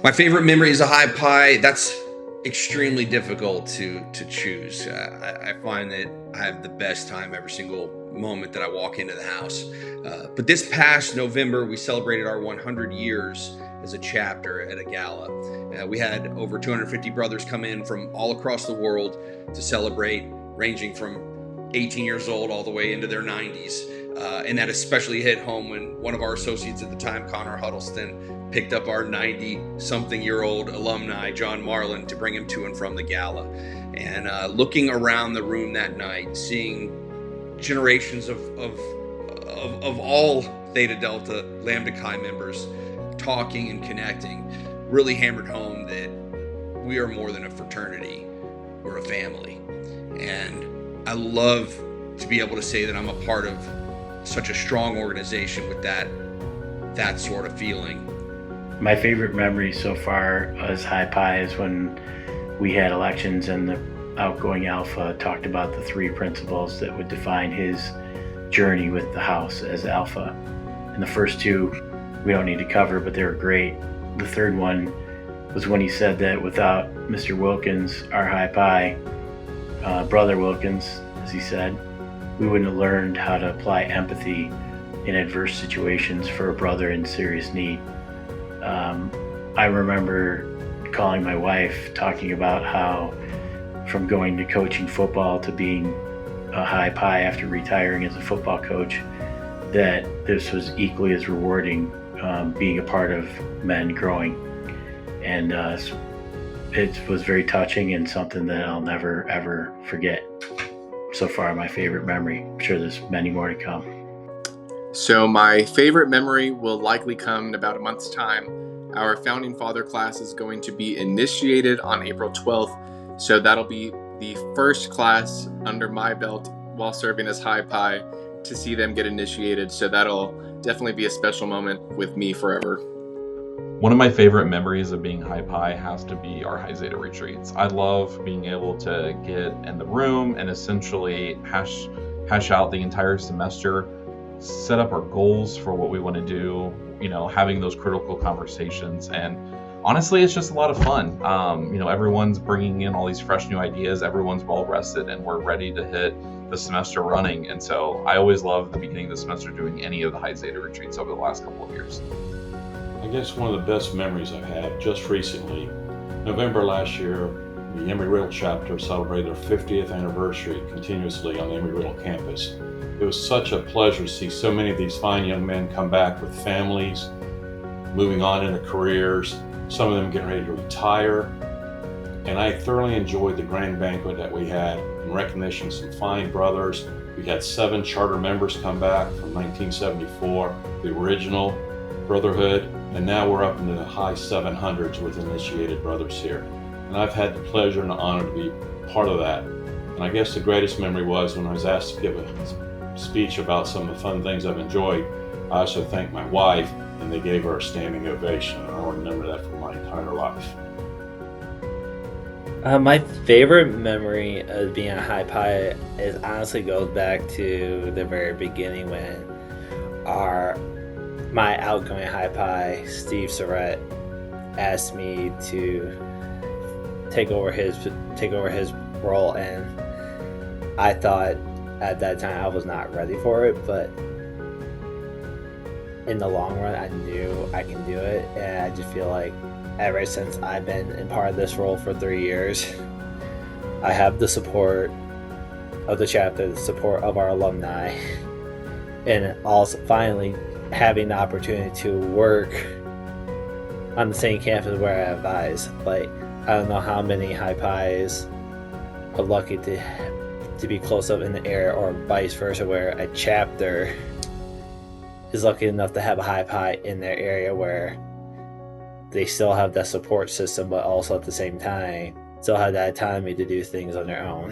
My favorite memory is a High Pie. That's extremely difficult to choose. I find that I have the best time every single moment that I walk into the house. But this past November, we celebrated our 100 years as a chapter at a gala. We had over 250 brothers come in from all across the world to celebrate, ranging from 18 years old all the way into their 90s. And that especially hit home when one of our associates at the time, Connor Huddleston, picked up our 90-something-year-old alumni, John Marlin, to bring him to and from the gala. And looking around the room that night, seeing generations of all Theta Delta Lambda Chi members talking and connecting really hammered home that we are more than a fraternity, we're a family. And I love to be able to say that I'm a part of such a strong organization with that sort of feeling. My favorite memory so far as High Pi is when we had elections and the outgoing Alpha talked about the 3 principles that would define his journey with the house as Alpha. And the first 2 we don't need to cover, but they were great. The third one was when he said that without Mr. Wilkins, our High Pi, Brother Wilkins, as he said, we wouldn't have learned how to apply empathy in adverse situations for a brother in serious need. I remember calling my wife, talking about how from going to coaching football to being a High Pi after retiring as a football coach, that this was equally as rewarding, being a part of men growing. And it was very touching and something that I'll never, ever forget. So far, my favorite memory. I'm sure there's many more to come. So my favorite memory will likely come in about a month's time. Our Founding Father class is going to be initiated on April 12th. So that'll be the first class under my belt while serving as High Pi to see them get initiated. So that'll definitely be a special moment with me forever. One of my favorite memories of being High Pi has to be our High Zeta retreats. I love being able to get in the room and essentially hash out the entire semester, set up our goals for what we want to do, having those critical conversations. And honestly, it's just a lot of fun. Everyone's bringing in all these fresh new ideas. Everyone's well rested and we're ready to hit the semester running. And so I always love the beginning of the semester doing any of the High Zeta retreats over the last couple of years. I guess one of the best memories I've had just recently, November last year, the Embry-Riddle chapter celebrated their 50th anniversary continuously on the Embry-Riddle campus. It was such a pleasure to see so many of these fine young men come back with families, moving on into careers, some of them getting ready to retire. And I thoroughly enjoyed the grand banquet that we had in recognition of some fine brothers. We had 7 charter members come back from 1974, the original brotherhood, and now we're up into the high 700s with initiated brothers here. And I've had the pleasure and the honor to be part of that. And I guess the greatest memory was when I was asked to give a speech about some of the fun things I've enjoyed. I also thanked my wife, and they gave her a standing ovation, and I'll remember that for my entire life. My favorite memory of being a High Pi is honestly goes back to the very beginning when my outgoing High Pi, Steve Surratt, asked me to take over his role, and I thought at that time I was not ready for it, but in the long run I knew I can do it. And I just feel like ever since I've been in part of this role for 3 years, I have the support of the chapter, the support of our alumni, and also finally having the opportunity to work on the same campus where I advise. Like, I don't know how many High Pis are lucky to be close up in the area, or vice versa, where a chapter is lucky enough to have a High Pi in their area where they still have that support system, but also at the same time still have that autonomy to do things on their own.